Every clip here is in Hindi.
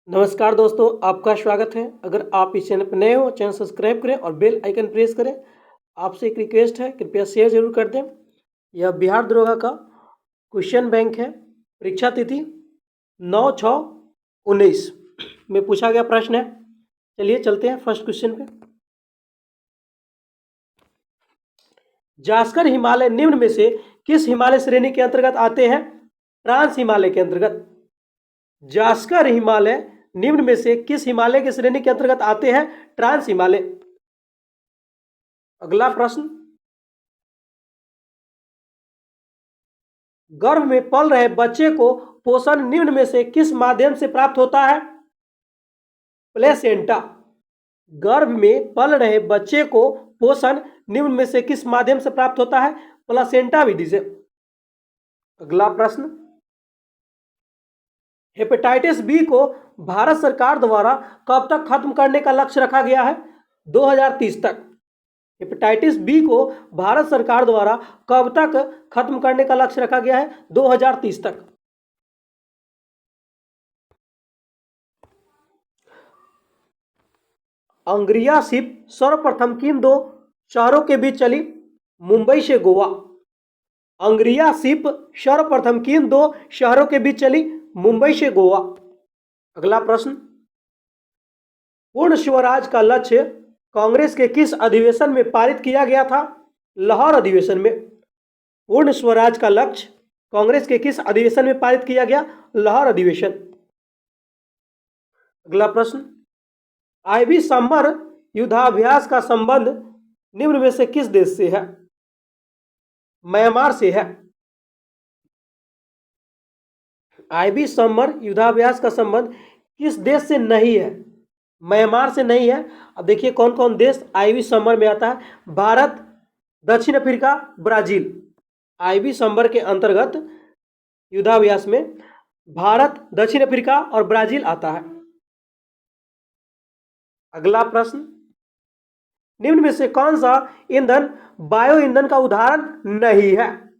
नमस्कार दोस्तों, आपका स्वागत है। अगर आप इस चैनल पर नए हो, चैनल सब्सक्राइब करें और बेल आइकन प्रेस करें। आपसे एक रिक्वेस्ट है, कृपया शेयर जरूर कर दें। यह बिहार दरोगा का क्वेश्चन बैंक है। परीक्षा तिथि 9/6/19 में पूछा गया प्रश्न है। चलिए चलते हैं फर्स्ट क्वेश्चन पे। जास्कर हिमालय निम्न में से किस हिमालय श्रेणी के अंतर्गत आते हैं? ट्रांस हिमालय के अंतर्गत। जास्कर हिमालय निम्न में से किस हिमालय की श्रेणी के अंतर्गत आते हैं? ट्रांस हिमालय। अगला प्रश्न, गर्भ में पल रहे बच्चे को पोषण निम्न में से किस माध्यम से प्राप्त होता है? प्लेसेंटा। गर्भ में पल रहे बच्चे को पोषण निम्न में से किस माध्यम से प्राप्त होता है? प्लेसेंटा विधि से। अगला प्रश्न, हेपेटाइटिस बी को भारत सरकार द्वारा कब तक खत्म करने का लक्ष्य रखा गया है? 2030 तक। हेपेटाइटिस बी को भारत सरकार द्वारा कब तक खत्म करने का लक्ष्य रखा गया है? 2030 तक। अंग्रिया शिप सर्वप्रथम किन दो शहरों के बीच चली? मुंबई से गोवा। अंग्रिया शिप सर्वप्रथम किन दो शहरों के बीच चली? मुंबई से गोवा। अगला प्रश्न, पूर्ण स्वराज का लक्ष्य कांग्रेस के किस अधिवेशन में पारित किया गया था? लाहौर अधिवेशन में। पूर्ण स्वराज का लक्ष्य कांग्रेस के किस अधिवेशन में पारित किया गया? लाहौर अधिवेशन। अगला प्रश्न, आईवी समर युद्धाभ्यास का संबंध निम्न में से किस देश से है? म्यांमार से है। आईवी समर युद्धाभ्यास का संबंध किस देश से नहीं है? म्यांमार से नहीं है। अब देखिए कौन कौन देश आईवी समर में आता है। भारत, दक्षिण अफ्रीका, ब्राजील। आईवी समर के अंतर्गत युद्धाभ्यास में भारत, दक्षिण अफ्रीका और ब्राजील आता है। अगला प्रश्न, निम्न में से कौन सा ईंधन बायो ईंधन का उदाहरण नहीं है?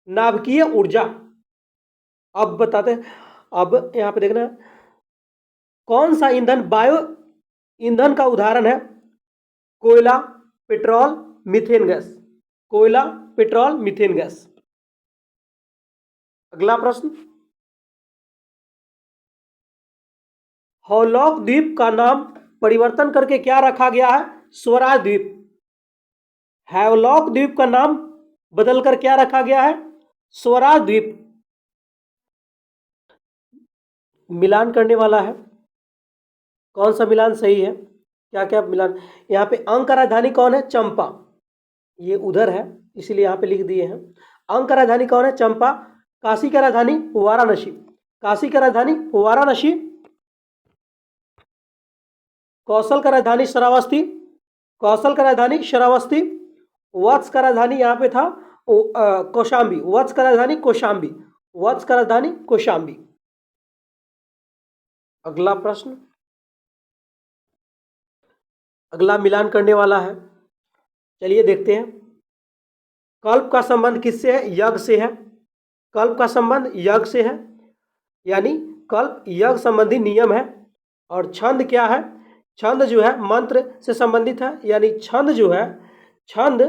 नाभिकीय ऊर्जा। अब बताते हैं, अब यहां पे देखना, कौन सा ईंधन बायो ईंधन का उदाहरण है? कोयला, पेट्रोल, मीथेन गैस। कोयला, पेट्रोल, मीथेन गैस। अगला प्रश्न, हॉलॉक द्वीप का नाम परिवर्तन करके क्या रखा गया है? स्वराज द्वीप। हैवलॉक द्वीप का नाम बदलकर क्या रखा गया है? स्वराज द्वीप। मिलान करने वाला है, कौन सा मिलान सही है? क्या क्या मिलान? यहाँ पे अंक का राजधानी कौन है? चंपा। ये उधर है इसीलिए यहाँ पे लिख दिए हैं। अंक का राजधानी कौन है? चंपा। काशी का राजधानी वाराणसी। काशी का राजधानी वाराणसी। कौशल का राजधानी श्रावस्ती। कौशल का राजधानी श्रावस्ती। वत्स का राजधानी यहाँ पे था कौशाम्बी। वत्स का राजधानी कौशाम्बी। वत्स का राजधानी कौशाम्बी। अगला प्रश्न, अगला मिलान करने वाला है। चलिए देखते हैं। कल्प का संबंध किससे है? यज्ञ से है। कल्प का संबंध यज्ञ से है, यानी कल्प यज्ञ संबंधी नियम है। और छंद क्या है? छंद जो है मंत्र से संबंधित है, यानी छंद जो है, छंद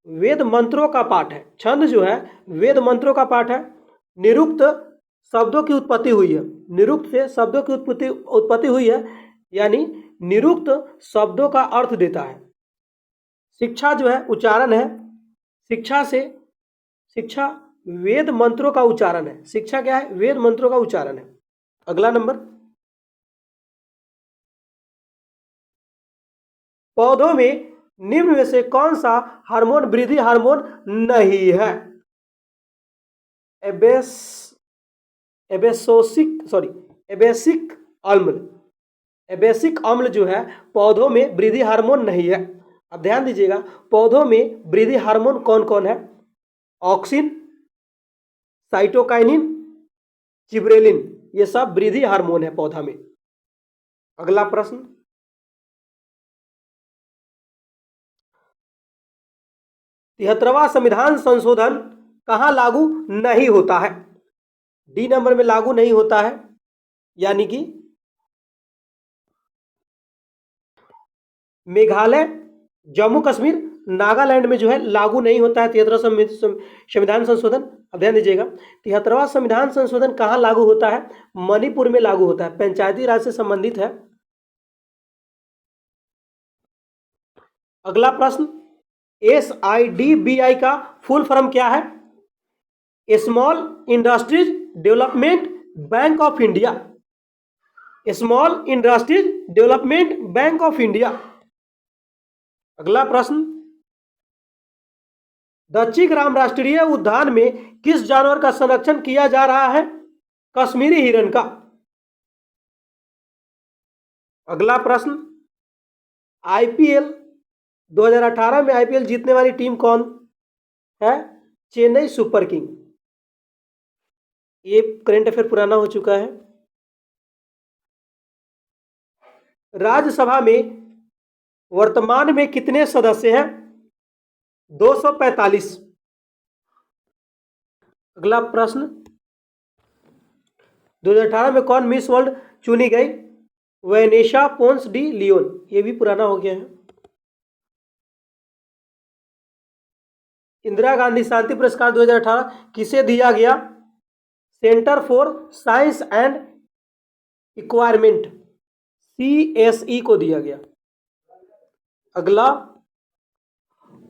वेद मंत्रों का पाठ है। छंद जो है वेद मंत्रों का पाठ है। निरुक्त शब्दों की उत्पत्ति हुई है। निरुक्त से शब्दों की उत्पत्ति हुई है, यानी निरुक्त शब्दों का अर्थ देता है। शिक्षा जो है उच्चारण है। शिक्षा से, शिक्षा वेद मंत्रों का उच्चारण है। शिक्षा क्या है? वेद मंत्रों का उच्चारण है। अगला नंबर, पौधों में निम्न में से कौन सा हार्मोन वृद्धि हार्मोन नहीं है? एबेसिक अम्ल। एबेसिक अम्ल जो है पौधों में वृद्धि हार्मोन नहीं है। अब ध्यान दीजिएगा, पौधों में वृद्धि हार्मोन कौन कौन है? Auxin, cytokinin, gibberellin. ये सब वृद्धि हार्मोन है पौधा में। अगला प्रश्न, 73वां संविधान संशोधन कहां लागू नहीं होता है? डी नंबर में लागू नहीं होता है, यानी कि मेघालय, जम्मू कश्मीर, नागालैंड में जो है लागू नहीं होता है 73वां संविधान संशोधन। अब ध्यान दीजिएगा, 73वां संविधान संशोधन कहाँ लागू होता है? मणिपुर में लागू होता है, पंचायती राज से संबंधित है। अगला प्रश्न, SIDBI का फुल फॉर्म क्या है? Small industries development bank of India. Small industries development bank of India. अगला प्रश्न, दक्षिण राष्ट्रीय उद्यान में किस जानवर का संरक्षण किया जा रहा है? कश्मीरी हिरण का। अगला प्रश्न, IPL 2018 में IPL जीतने वाली टीम कौन है? Chennai super king. ये करंट अफेयर पुराना हो चुका है। राज्यसभा में वर्तमान में कितने सदस्य हैं? 245। अगला प्रश्न, 2018 में कौन मिस वर्ल्ड चुनी गई? Vanessa Ponce de Leon. ये भी पुराना हो गया है। इंदिरा गांधी शांति पुरस्कार 2018 किसे दिया गया? Centre for science and इक्वायरमेंट, CSE को दिया गया। अगला,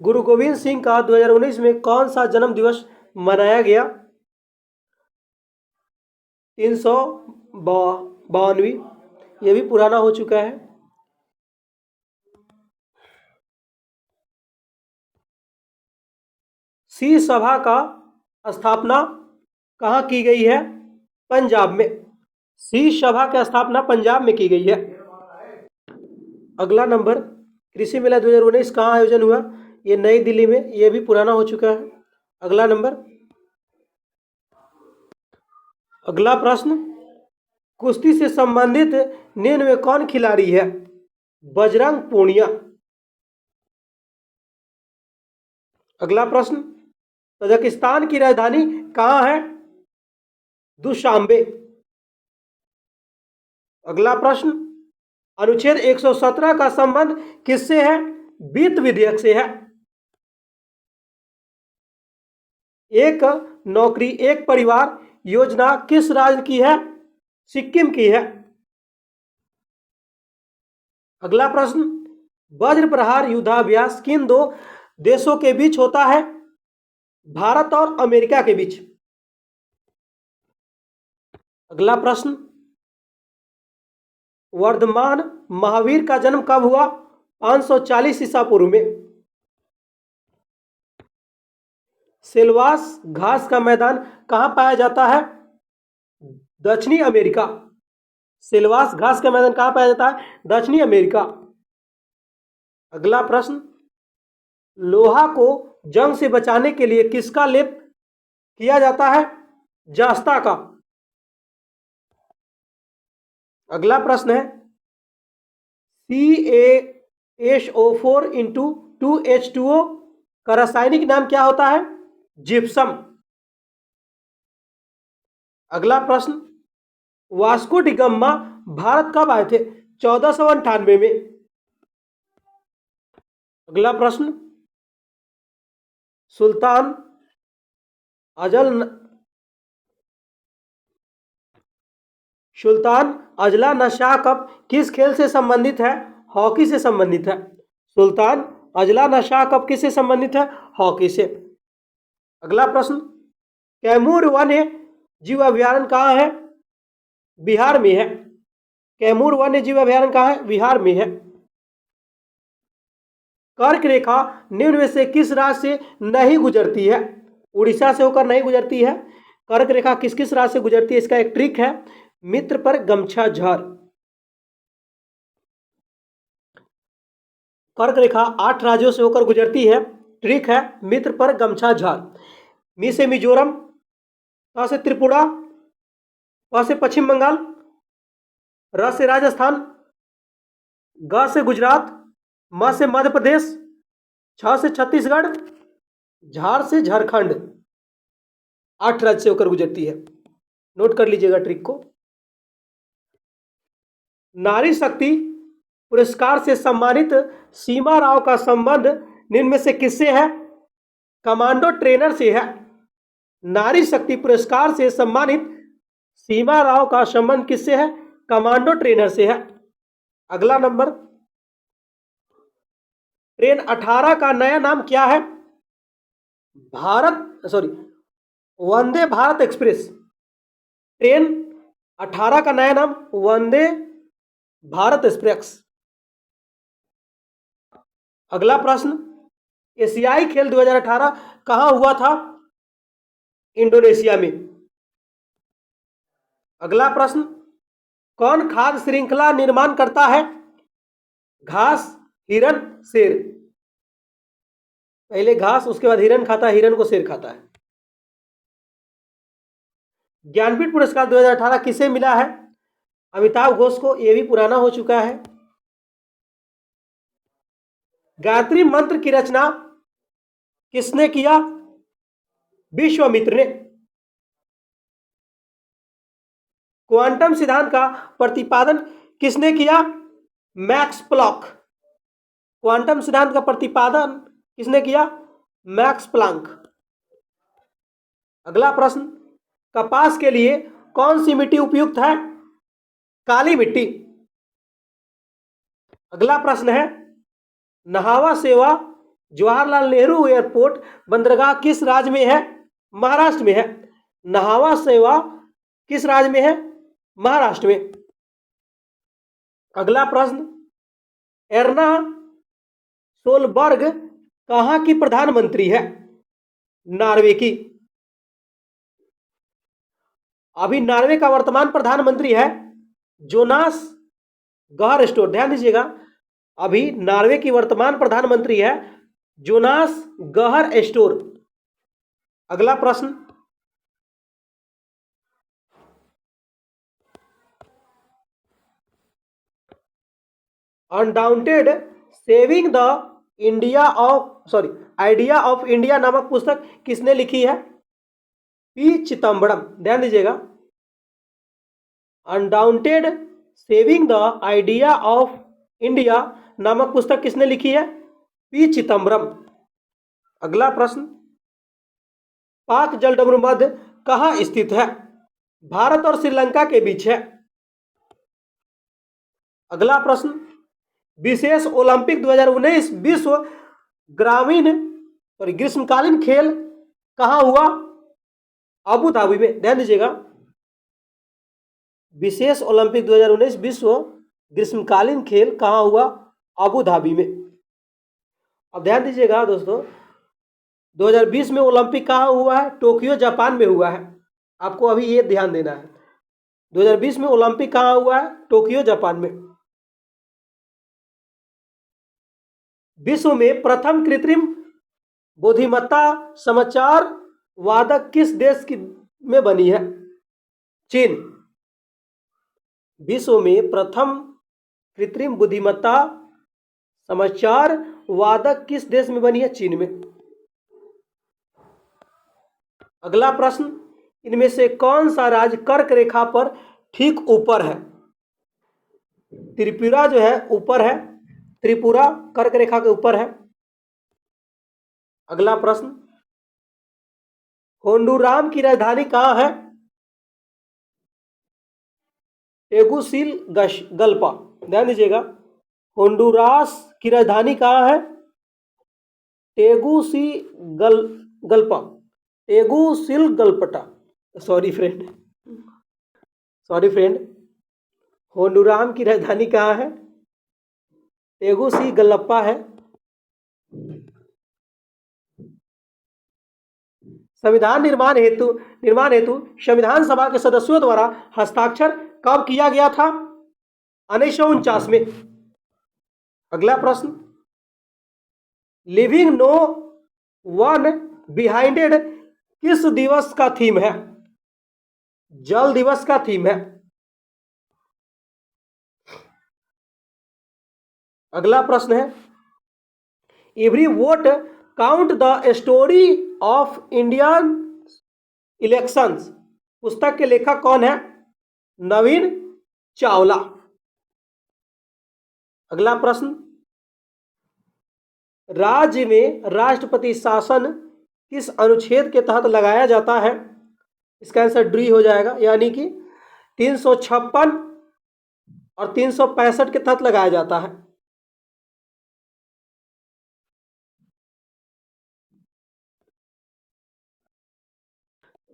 गुरु गोविंद सिंह का 2019 में कौन सा जन्म दिवस मनाया गया? 352। यह भी पुराना हो चुका है। सी सभा का स्थापना कहाँ की गई है? पंजाब में। सी सभा की स्थापना पंजाब में की गई है। अगला नंबर, कृषि मेला 2019 कहाँ आयोजन हुआ? ये नई दिल्ली में। ये भी पुराना हो चुका है। अगला नंबर, अगला प्रश्न, कुश्ती से संबंधित निम्न में कौन खिलाड़ी है? बजरंग पूनिया। अगला प्रश्न, तजाकिस्तान की राजधानी कहाँ है? दुशांबे। अगला प्रश्न, अनुच्छेद 117 का संबंध किससे है? वित्त विधेयक से है। एक नौकरी एक परिवार योजना किस राज्य की है? सिक्किम की है। अगला प्रश्न, वज्र प्रहार युद्धाभ्यास किन दो देशों के बीच होता है? भारत और अमेरिका के बीच। अगला प्रश्न, वर्धमान महावीर का जन्म कब हुआ? 540 ईसा पूर्व में। सेल्वास घास का मैदान कहाँ पाया जाता है? दक्षिणी अमेरिका। सेल्वास घास का मैदान कहाँ पाया जाता है? दक्षिणी अमेरिका। अगला प्रश्न, लोहा को जंग से बचाने के लिए किसका लेप किया जाता है? जस्ता का। अगला प्रश्न है, CaSO4 इंटू 2H2O का रासायनिक नाम क्या होता है? जिप्सम। अगला प्रश्न, वास्को डी गामा भारत कब आए थे? 1498 में। अगला प्रश्न, सुल्तान अजला नशाह कप किस खेल से संबंधित है? हॉकी से संबंधित है। सुल्तान अजला नशाह कप किससे संबंधित है? हॉकी से। अगला प्रश्न, कैमूर वन्य जीव अभयारण्य कहाँ है? बिहार में है। कैमूर वन्य जीव अभयारण्य कहाँ है? बिहार में है। कर्क रेखा निम्न में से किस राज्य से नहीं गुजरती है? उड़ीसा से होकर नहीं गुजरती है। कर्क रेखा किस किस राज्य से गुजरती है? इसका एक ट्रिक है, मित्र पर गमछा झार। कर्क रेखा 8 राज्यों से होकर गुजरती है। ट्रिक है, मित्र पर गमछा झार। मी से मिजोरम, ता से त्रिपुरा, प से पश्चिम बंगाल, र से राजस्थान, ग से गुजरात, म से मध्य प्रदेश, छ से छत्तीसगढ़, झार से झारखंड। 8 राज्य से होकर गुजरती है। नोट कर लीजिएगा ट्रिक को। नारी शक्ति पुरस्कार से सम्मानित सीमा राव का संबंध निम्न में से किससे है? कमांडो ट्रेनर से है। नारी शक्ति पुरस्कार से सम्मानित सीमा राव का संबंध किससे है? कमांडो ट्रेनर से है। अगला नंबर, ट्रेन 18 का नया नाम क्या है? वंदे भारत एक्सप्रेस। ट्रेन 18 का नया नाम वंदे भारत एक्सप्रेस। अगला प्रश्न, एशियाई खेल 2018 कहां हुआ था? इंडोनेशिया में। अगला प्रश्न, कौन खाद्य श्रृंखला निर्माण करता है? घास, हिरण, शेर। पहले घास, उसके बाद हिरण खाता है, हिरण को शेर खाता है। ज्ञानपीठ पुरस्कार 2018 किसे मिला है? अमिताभ घोष को, यह भी पुराना हो चुका है। गायत्री मंत्र की रचना किसने किया? विश्वामित्र ने। क्वांटम सिद्धांत का प्रतिपादन किसने किया? मैक्स प्लॉक। क्वांटम सिद्धांत का प्रतिपादन किसने किया? Max Planck. अगला प्रश्न, कपास के लिए कौन सी मिट्टी उपयुक्त है? काली मिट्टी। अगला प्रश्न है, नहावा सेवा जवाहरलाल नेहरू एयरपोर्ट बंदरगाह किस राज्य में है? महाराष्ट्र में है। नहावा सेवा किस राज्य में है? महाराष्ट्र में। अगला प्रश्न, एर्ना सोलबर्ग कहां की प्रधानमंत्री है? नॉर्वे की। अभी नॉर्वे का वर्तमान प्रधानमंत्री है जोनास गहर स्टोर। ध्यान दीजिएगा, अभी नॉर्वे की वर्तमान प्रधानमंत्री है जोनास गहर स्टोर। अगला प्रश्न, undaunted saving the idea of India नामक पुस्तक किसने लिखी है? पी चिदम्बरम। ध्यान दीजिएगा, undaunted saving the idea of India नामक पुस्तक किसने लिखी है? पी चिदम्बरम। अगला प्रश्न, पाक जलडमरू मध्य कहां स्थित है? भारत और श्रीलंका के बीच है। अगला प्रश्न, विशेष ओलंपिक 2019 विश्व ग्रीष्मकालीन खेल कहां हुआ? अबू धाबी में। ध्यान दीजिएगा, विशेष ओलंपिक 2019 विश्व ग्रीष्मकालीन खेल कहां हुआ? अबू धाबी में। अब ध्यान दीजिएगा दोस्तों, 2020 में ओलंपिक कहां हुआ है? टोक्यो जापान में हुआ है। आपको अभी ये ध्यान देना है, 2020 में ओलंपिक कहां हुआ है? टोक्यो जापान में। विश्व में प्रथम कृत्रिम बुद्धिमत्ता समाचार वादक किस देश की में बनी है? चीन। विश्व में प्रथम कृत्रिम बुद्धिमत्ता समाचार वादक किस देश में बनी है? चीन में। अगला प्रश्न, इनमें से कौन सा राज्य कर्क रेखा पर ठीक ऊपर है? त्रिपुरा जो है ऊपर है, त्रिपुरा कर्क रेखा के ऊपर है। अगला प्रश्न, होंडुरास की राजधानी कहां है? टेगुसिगल्पा। ध्यान दीजिएगा, होंडुरास की राजधानी कहां है? टेगुसिगल्पा, टेगुसिगल्पा। सॉरी फ्रेंड, होंडुरास की राजधानी कहां है? टेगुसिगल्पा है। संविधान निर्माण हेतु संविधान सभा के सदस्यों द्वारा हस्ताक्षर कब किया गया था? 1949 में। अगला प्रश्न, लिविंग नो वन बिहाइंडेड किस दिवस का थीम है? जल दिवस का थीम है। अगला प्रश्न है, every vote count the story of Indian elections पुस्तक के लेखक कौन है? नवीन चावला। अगला प्रश्न, राज्य में राष्ट्रपति शासन किस अनुच्छेद के तहत लगाया जाता है? इसका आंसर डी हो जाएगा, यानी कि 356 और 365 के तहत लगाया जाता है।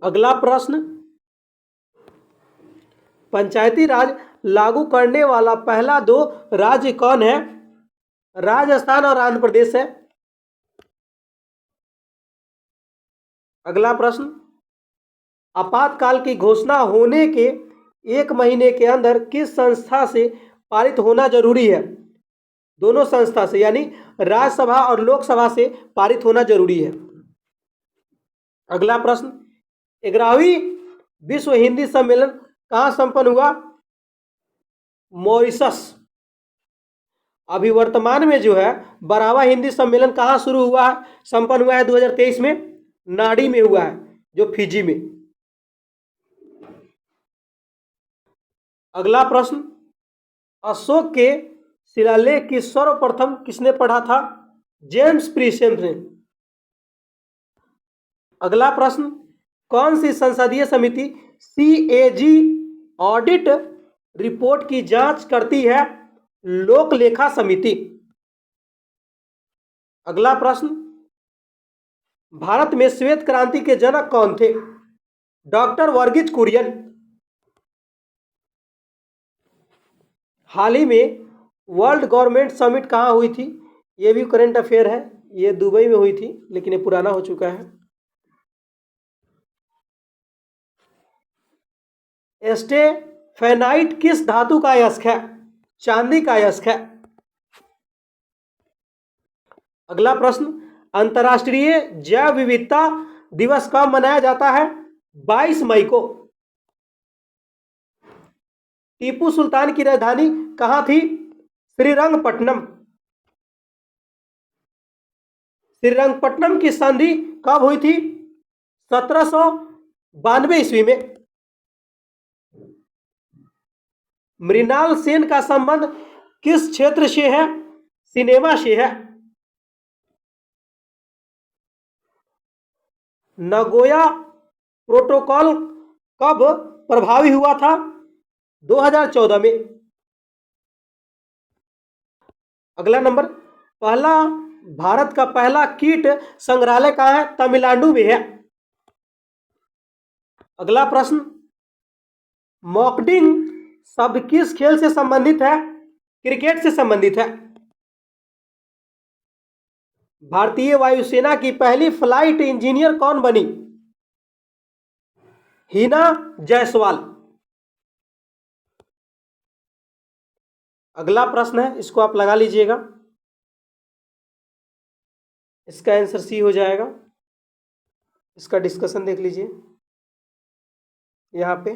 अगला प्रश्न, पंचायती राज लागू करने वाला पहला 2 राज्य कौन है? राजस्थान और आंध्र प्रदेश है। अगला प्रश्न, आपातकाल की घोषणा होने के 1 महीने के अंदर किस संस्था से पारित होना जरूरी है? दोनों संस्था से, यानी राज्यसभा और लोकसभा से पारित होना जरूरी है। अगला प्रश्न, 11वीं विश्व हिंदी सम्मेलन कहाँ संपन्न हुआ? मॉरिशस। अभी वर्तमान में जो है 12वां हिंदी सम्मेलन कहाँ शुरू हुआ है, संपन्न हुआ है 2023 में? नाडी में हुआ है, जो फिजी में। अगला प्रश्न, अशोक के शिलालेख की सर्वप्रथम किसने पढ़ा था? जेम्स प्रीसेंट ने। अगला प्रश्न, कौन सी संसदीय समिति सीएजी ऑडिट रिपोर्ट की जांच करती है? लोक लेखा समिति। अगला प्रश्न, भारत में श्वेत क्रांति के जनक कौन थे? डॉक्टर वर्गीज कुरियन। हाल ही में वर्ल्ड गवर्नमेंट समिट कहाँ हुई थी? ये भी करंट अफेयर है, ये दुबई में हुई थी, लेकिन ये पुराना हो चुका है। स्टेफेनाइट किस धातु का अयस्क है? चांदी का अयस्क है। अगला प्रश्न, अंतर्राष्ट्रीय जैव विविधता दिवस कब मनाया जाता है? 22 मई को। टीपू सुल्तान की राजधानी कहां थी? श्रीरंगपट्टनम। श्रीरंगपट्टनम की संधि कब हुई थी? 1792 ईस्वी में। मृणाल सेन का संबंध किस क्षेत्र से है? सिनेमा से है। नगोया प्रोटोकॉल कब प्रभावी हुआ था? 2014 में। अगला नंबर, भारत का पहला कीट संग्रहालय कहां है? तमिलनाडु में है। अगला प्रश्न, मॉकडिंग शब्द किस खेल से संबंधित है? क्रिकेट से संबंधित है। भारतीय वायुसेना की पहली फ्लाइट इंजीनियर कौन बनी? हिना जायसवाल। अगला प्रश्न है, इसको आप लगा लीजिएगा, इसका आंसर सी हो जाएगा। इसका डिस्कशन देख लीजिए यहाँ पे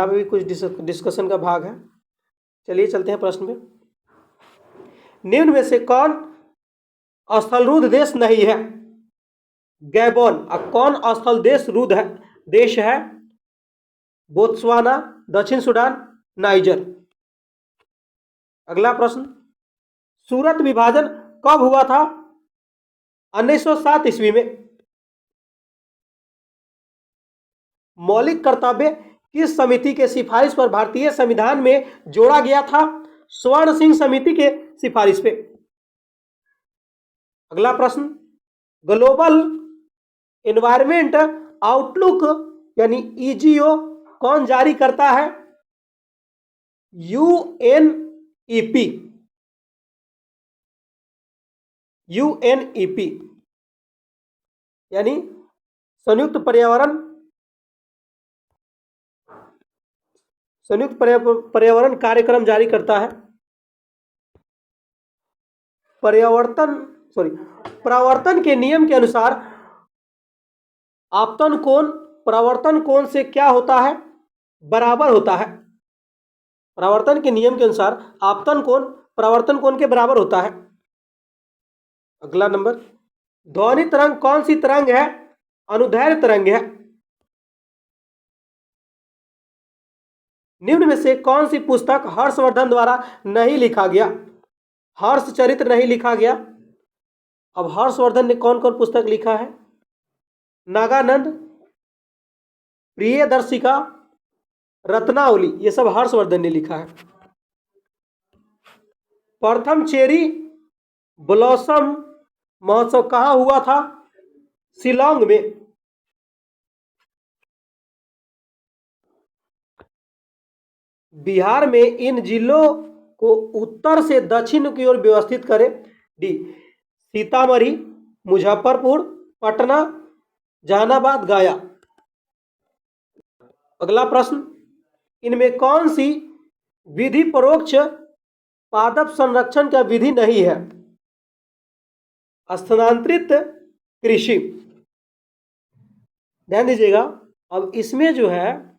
भी कुछ डिस्कशन का भाग है। चलिए चलते हैं प्रश्न में। निम्न में से कौन स्थलरूद्ध देश नहीं है? गैबोन। अब कौन स्थल देश है? बोत्सवाना, दक्षिण सूडान, नाइजर। अगला प्रश्न, सूरत विभाजन कब हुआ था? 1907 ईस्वी में। मौलिक कर्तव्य किस समिति के सिफारिश पर भारतीय संविधान में जोड़ा गया था? स्वर्ण सिंह समिति के सिफारिश पे। अगला प्रश्न, ग्लोबल एनवायरमेंट आउटलुक यानी ईजीओ कौन जारी करता है? यूएनईपी। यानी संयुक्त पर्यावरण कार्यक्रम जारी करता है। प्रवर्तन के नियम के अनुसार आपतन कोण प्रवर्तन कोण से क्या होता है? बराबर होता है। प्रवर्तन के नियम के अनुसार आपतन कोण प्रवर्तन कोण के बराबर होता है। अगला नंबर, ध्वनि तरंग कौन सी तरंग है? अनुदैर्ध्य तरंग है। निम्न में से कौन सी पुस्तक हर्षवर्धन द्वारा नहीं लिखा गया? हर्षचरित्र नहीं लिखा गया। अब हर्षवर्धन ने कौन कौन पुस्तक लिखा है? नागानंद, प्रियदर्शिका, रत्नावली, ये सब हर्षवर्धन ने लिखा है। प्रथम चेरी ब्लॉसम महोत्सव कहाँ हुआ था? शिलांग में। बिहार में इन जिलों को उत्तर से दक्षिण की ओर व्यवस्थित करें। डी, सीतामढ़ी, मुजफ्फरपुर, पटना, जहानाबाद, गया। अगला प्रश्न, इनमें कौन सी विधि परोक्ष पादप संरक्षण का विधि नहीं है? स्थानांतरित कृषि। ध्यान दीजिएगा, अब इसमें जो है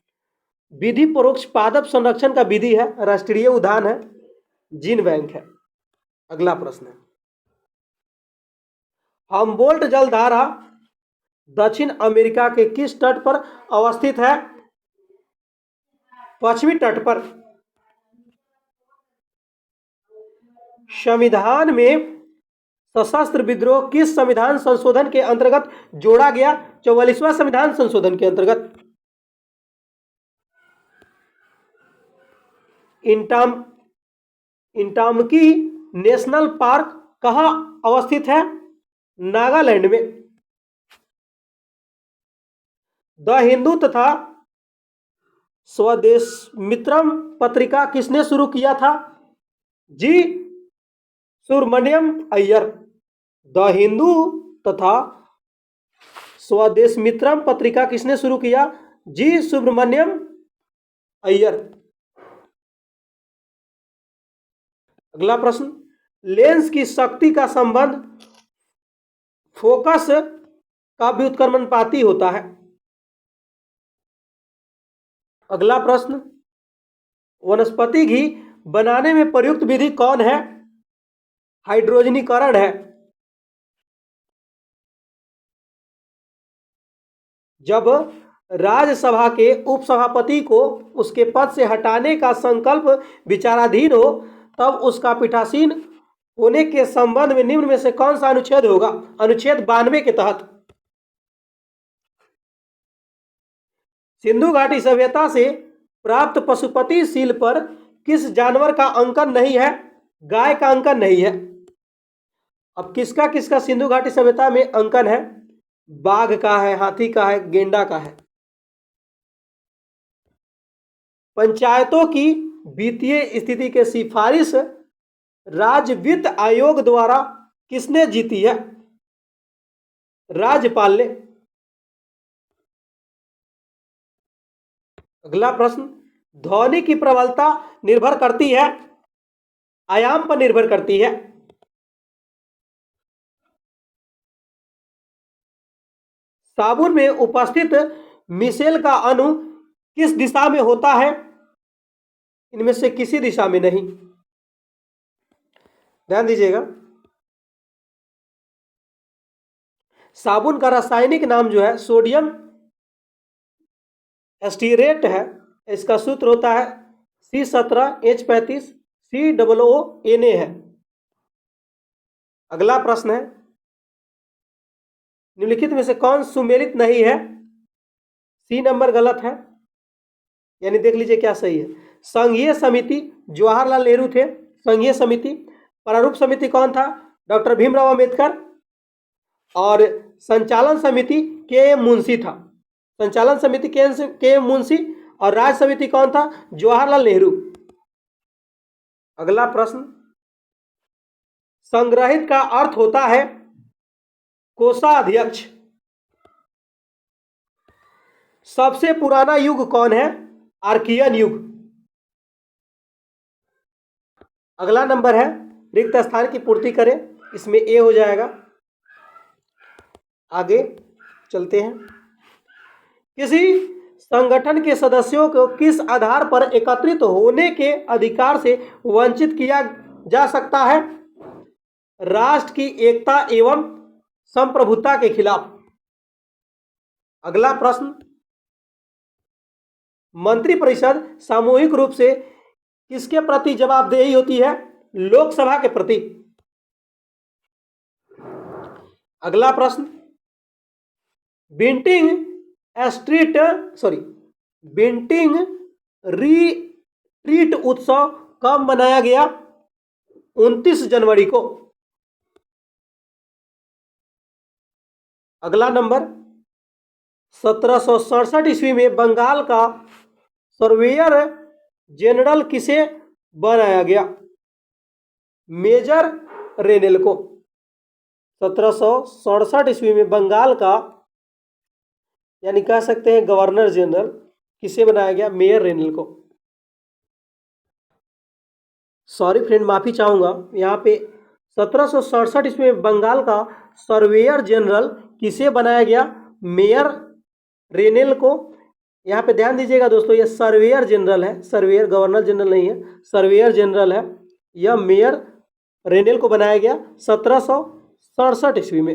विधि परोक्ष पादप संरक्षण का विधि है राष्ट्रीय उद्यान है, जीन बैंक है। अगला प्रश्न है, हम्बोल्ट जलधारा दक्षिण अमेरिका के किस तट पर अवस्थित है? पश्चिमी तट पर। संविधान में सशस्त्र विद्रोह किस संविधान संशोधन के अंतर्गत जोड़ा गया? 44वां संविधान संशोधन के अंतर्गत। इंटामकी नेशनल पार्क कहाँ अवस्थित है? नागालैंड में। द हिंदू तथा स्वदेश मित्रम पत्रिका किसने शुरू किया था? जी, सुब्रमण्यम अय्यर। द हिंदू तथा स्वदेश मित्रम पत्रिका किसने शुरू किया? जी, सुब्रमण्यम अय्यर। अगला प्रश्न, लेंस की शक्ति का संबंध फोकस का व्युत्क्रमणपाती होता है। अगला प्रश्न, वनस्पति घी बनाने में प्रयुक्त विधि कौन है? हाइड्रोजनीकरण है। जब राज्यसभा के उपसभापति को उसके पद से हटाने का संकल्प विचाराधीन हो तब उसका पीठासीन होने के संबंध में निम्न में से कौन सा अनुच्छेद होगा? अनुच्छेद 92 के तहत। सिंधु घाटी सभ्यता से प्राप्त पशुपति सील पर किस जानवर का अंकन नहीं है? गाय का अंकन नहीं है। अब किसका किसका सिंधु घाटी सभ्यता में अंकन है? बाघ का है, हाथी का है, गेंडा का है। पंचायतों की वित्तीय स्थिति के सिफारिश राज्य वित्त आयोग द्वारा किसने जीती है? राज्यपाल ने। अगला प्रश्न, ध्वनि की प्रबलता निर्भर करती है? आयाम पर निर्भर करती है। साबुन में उपस्थित मिशेल का अणु किस दिशा में होता है? इनमें से किसी दिशा में नहीं। ध्यान दीजिएगा, साबुन का रासायनिक नाम जो है सोडियम एस्टीरेट है। इसका सूत्र होता है C17H35 COONA है। अगला प्रश्न है, निम्नलिखित में से कौन सुमेलित नहीं है? सी नंबर गलत है, यानी देख लीजिए क्या सही है। संघीय समिति जवाहरलाल नेहरू थे संघीय समिति। प्रारूप समिति कौन था? डॉक्टर भीमराव अंबेडकर। और संचालन समिति के मुंशी था। संचालन समिति के मुंशी। और राज्य समिति कौन था? जवाहरलाल नेहरू। अगला प्रश्न, संग्रहित का अर्थ होता है कोषाध्यक्ष। सबसे पुराना युग कौन है? आर्कियन युग। अगला नंबर है, रिक्त स्थान की पूर्ति करें। इसमें ए हो जाएगा। आगे चलते हैं, किसी संगठन के सदस्यों को किस आधार पर एकत्रित होने के अधिकार से वंचित किया जा सकता है? राष्ट्र की एकता एवं संप्रभुता के खिलाफ। अगला प्रश्न, मंत्रिपरिषद सामूहिक रूप से किसके प्रति जवाबदेही होती है? लोकसभा के प्रति। अगला प्रश्न, बिंटिंग रिट्रीट उत्सव कब मनाया गया? 29 जनवरी को। अगला नंबर, 1767 ईस्वी में बंगाल का सर्वेयर जनरल किसे बनाया गया? मेजर रेनेल को। 1767 ईस्वी में बंगाल का यानी कह सकते हैं गवर्नर जनरल किसे बनाया गया? मेजर रेनेल को। सॉरी फ्रेंड, माफी चाहूंगा, यहाँ पे 1767 ईस्वी में बंगाल का सर्वेयर जनरल किसे बनाया गया? मेयर रेनेल को। यहाँ पे ध्यान दीजिएगा दोस्तों, ये सर्वेयर जनरल है, सर्वेयर, गवर्नर जनरल नहीं है, सर्वेयर जनरल है। यह मेयर रेनेल को बनाया गया 1767 ईस्वी में।